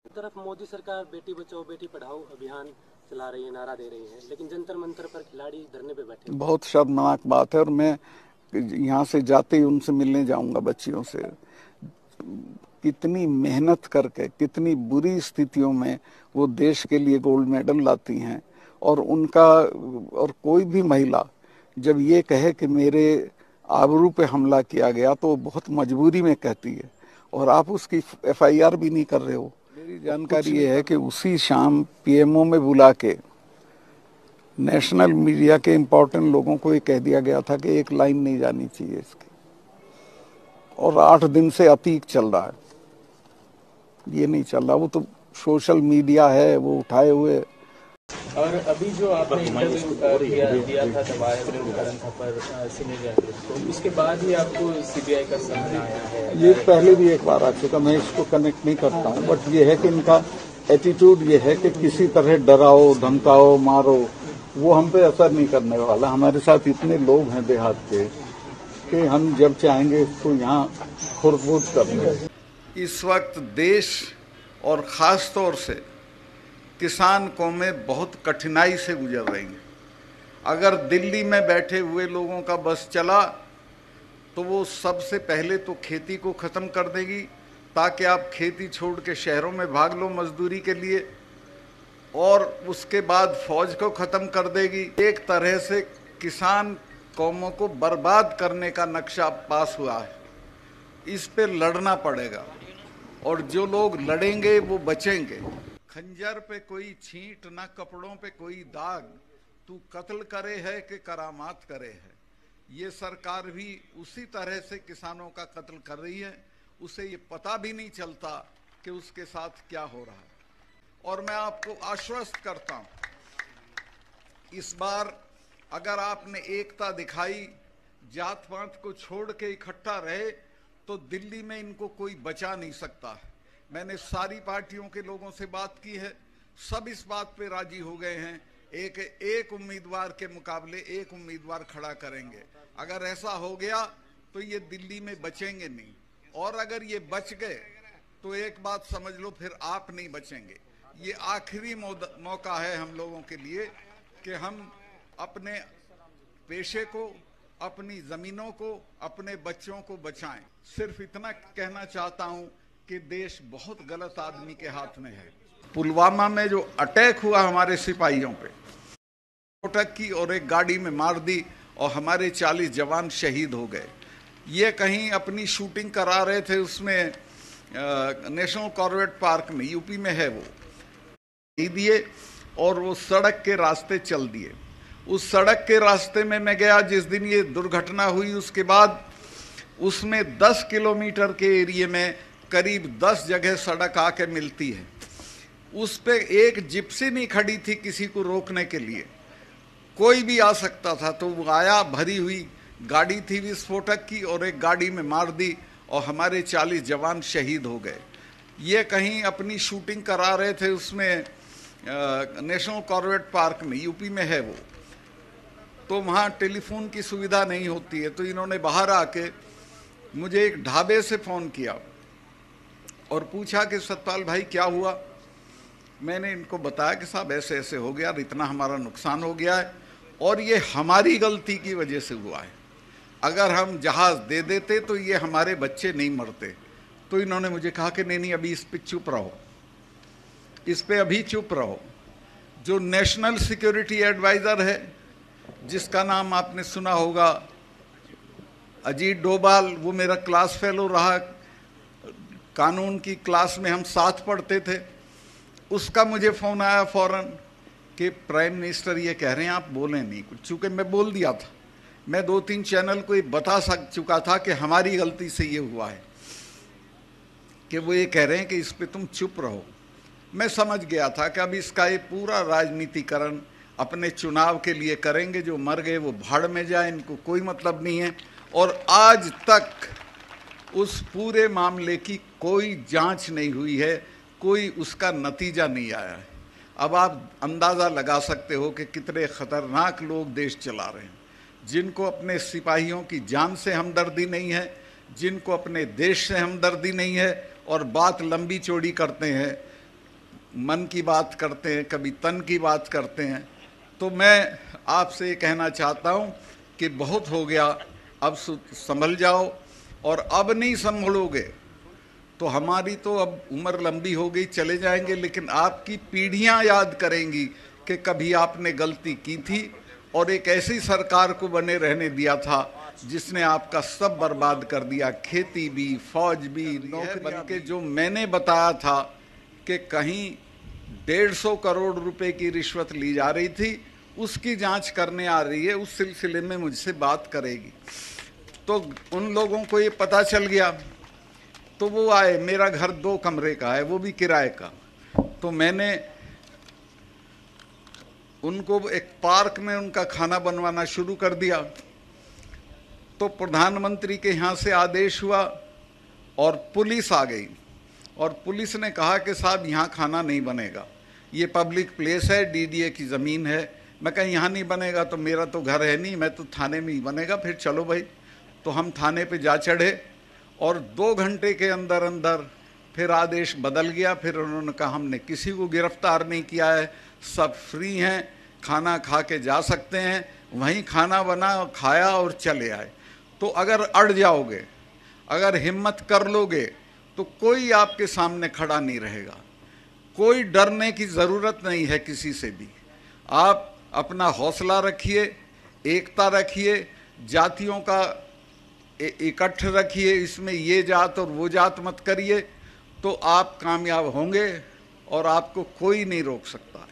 तरफ मोदी सरकार बेटी बचाओ बेटी पढ़ाओ अभियान चला रही है, नारा दे रही है, लेकिन जंतर मंतर पर खिलाड़ी धरने पे बैठे। बहुत शर्मनाक बात है। और मैं यहाँ से जाते ही उनसे मिलने जाऊंगा, बच्चियों से। कितनी मेहनत करके, कितनी बुरी स्थितियों में वो देश के लिए गोल्ड मेडल लाती हैं। और उनका, और कोई भी महिला जब ये कहे कि मेरे आबरू पे हमला किया गया, तो वो बहुत मजबूरी में कहती है, और आप उसकी एफआईआर भी नहीं कर रहे हो। मेरी जानकारी ये है कि उसी शाम पीएमओ में बुला के नेशनल मीडिया के इम्पोर्टेंट लोगों को ये कह दिया गया था कि एक लाइन नहीं जानी चाहिए इसकी। और 8 दिन से अतीक चल रहा है, ये नहीं चल रहा। वो तो सोशल मीडिया है, वो उठाए हुए। और अभी जो आपने इंटरव्यू दिया था दबाया करण थप्पड़ सीनियर जर्नलिस्ट को, उसके बाद ही आपको सीबीआई का समन आया है? ये पहले भी एक बार आ चुका, मैं इसको कनेक्ट नहीं करता हूँ। बट ये है कि इनका एटीट्यूड ये है कि किसी तरह डराओ, धमकाओ, मारो, वो हम पे असर नहीं करने वाला। हमारे साथ इतने लोग हैं देहात के कि हम जब चाहेंगे इसको यहाँ खुरबूज कर दें। इस वक्त देश और ख़ास तौर से किसान कौमें बहुत कठिनाई से गुजर रही हैं। अगर दिल्ली में बैठे हुए लोगों का बस चला तो वो सबसे पहले तो खेती को ख़त्म कर देगी, ताकि आप खेती छोड़ के शहरों में भाग लो मजदूरी के लिए, और उसके बाद फौज को ख़त्म कर देगी। एक तरह से किसान कौमों को बर्बाद करने का नक्शा पास हुआ है। इस पे लड़ना पड़ेगा, और जो लोग लड़ेंगे वो बचेंगे। खंजर पे कोई छींट, ना कपड़ों पे कोई दाग, तू कत्ल करे है कि करामात करे है। ये सरकार भी उसी तरह से किसानों का कत्ल कर रही है। उसे ये पता भी नहीं चलता कि उसके साथ क्या हो रहा है। और मैं आपको आश्वस्त करता हूं, इस बार अगर आपने एकता दिखाई, जात पात को छोड़ के इकट्ठा रहे, तो दिल्ली में इनको कोई बचा नहीं सकता है। मैंने सारी पार्टियों के लोगों से बात की है, सब इस बात पे राजी हो गए हैं, एक उम्मीदवार के मुकाबले एक उम्मीदवार खड़ा करेंगे। अगर ऐसा हो गया तो ये दिल्ली में बचेंगे नहीं, और अगर ये बच गए तो एक बात समझ लो, फिर आप नहीं बचेंगे। ये आखिरी मौका है हम लोगों के लिए कि हम अपने पेशे को, अपनी जमीनों को, अपने बच्चों को बचाएं। सिर्फ इतना कहना चाहता हूं कि देश बहुत गलत आदमी के हाथ में है। पुलवामा में जो अटैक हुआ हमारे सिपाहियों पे, अटैक की और एक गाड़ी में मार दी, और हमारे 40 जवान शहीद हो गए। ये कहीं अपनी शूटिंग करा रहे थे उसमें नेशनल कॉर्बेट पार्क में, यूपी में है वो, दिए और वो सड़क के रास्ते चल दिए। उस सड़क के रास्ते में मैं गया जिस दिन ये दुर्घटना हुई, उसके बाद उसमें 10 किलोमीटर के एरिया में करीब 10 जगह सड़क आके मिलती है। उस पे एक जिप्सी नहीं खड़ी थी किसी को रोकने के लिए, कोई भी आ सकता था। तो वो आया, भरी हुई गाड़ी थी विस्फोटक की, और एक गाड़ी में मार दी, और हमारे 40 जवान शहीद हो गए। ये कहीं अपनी शूटिंग करा रहे थे उसमें नेशनल कॉर्बेट पार्क में, यूपी में है वो, तो वहाँ टेलीफोन की सुविधा नहीं होती है। तो इन्होंने बाहर आके मुझे एक ढाबे से फ़ोन किया और पूछा कि सतपाल भाई क्या हुआ। मैंने इनको बताया कि साहब ऐसे ऐसे हो गया, इतना हमारा नुकसान हो गया है, और ये हमारी गलती की वजह से हुआ है। अगर हम जहाज़ दे देते तो ये हमारे बच्चे नहीं मरते। तो इन्होंने मुझे कहा कि नहीं नहीं, अभी इस पे चुप रहो, इस पे अभी चुप रहो। जो नेशनल सिक्योरिटी एडवाइज़र है, जिसका नाम आपने सुना होगा, अजीत डोभाल, वो मेरा क्लास फेलो रहा, कानून की क्लास में हम साथ पढ़ते थे। उसका मुझे फ़ोन आया फ़ौरन कि प्राइम मिनिस्टर ये कह रहे हैं आप बोलें नहीं कुछ। चूँकि मैं बोल दिया था, मैं 2-3 चैनल को ये बता चुका था कि हमारी गलती से ये हुआ है, कि वो ये कह रहे हैं कि इस पे तुम चुप रहो। मैं समझ गया था कि अब इसका ये पूरा राजनीतिकरण अपने चुनाव के लिए करेंगे। जो मर गए वो भाड़ में जाए, इनको कोई मतलब नहीं है। और आज तक उस पूरे मामले की कोई जांच नहीं हुई है, कोई उसका नतीजा नहीं आया है। अब आप अंदाज़ा लगा सकते हो कि कितने ख़तरनाक लोग देश चला रहे हैं, जिनको अपने सिपाहियों की जान से हमदर्दी नहीं है, जिनको अपने देश से हमदर्दी नहीं है, और बात लंबी चौड़ी करते हैं। मन की बात करते हैं, कभी तन की बात करते हैं। तो मैं आपसे ये कहना चाहता हूँ कि बहुत हो गया, अब संभल जाओ, और अब नहीं संभलोगे तो हमारी तो अब उम्र लंबी हो गई, चले जाएंगे, लेकिन आपकी पीढ़ियां याद करेंगी कि कभी आपने गलती की थी और एक ऐसी सरकार को बने रहने दिया था जिसने आपका सब बर्बाद कर दिया, खेती भी, फौज भी, नौकरी बन के। जो मैंने बताया था कि कहीं 150 करोड़ रुपए की रिश्वत ली जा रही थी, उसकी जांच करने आ रही है, उस सिलसिले में मुझसे बात करेगी। तो उन लोगों को ये पता चल गया, तो वो आए। मेरा घर 2 कमरे का है, वो भी किराए का। तो मैंने उनको एक पार्क में उनका खाना बनवाना शुरू कर दिया। तो प्रधानमंत्री के यहाँ से आदेश हुआ और पुलिस आ गई, और पुलिस ने कहा कि साहब यहाँ खाना नहीं बनेगा, ये पब्लिक प्लेस है, डीडीए की ज़मीन है। मैं कहीं यहाँ नहीं बनेगा तो मेरा तो घर है नहीं, मैं तो थाने में ही बनेगा। फिर चलो भाई, तो हम थाने पे जा चढ़े, और 2 घंटे के अंदर अंदर फिर आदेश बदल गया। फिर उन्होंने कहा हमने किसी को गिरफ्तार नहीं किया है, सब फ्री हैं, खाना खा के जा सकते हैं। वहीं खाना बना, खाया और चले आए। तो अगर अड़ जाओगे, अगर हिम्मत कर लोगे, तो कोई आपके सामने खड़ा नहीं रहेगा। कोई डरने की ज़रूरत नहीं है किसी से भी। आप अपना हौसला रखिए, एकता रखिए, जातियों का इकट्ठ रखिए, इसमें ये जात और वो जात मत करिए, तो आप कामयाब होंगे और आपको कोई नहीं रोक सकता।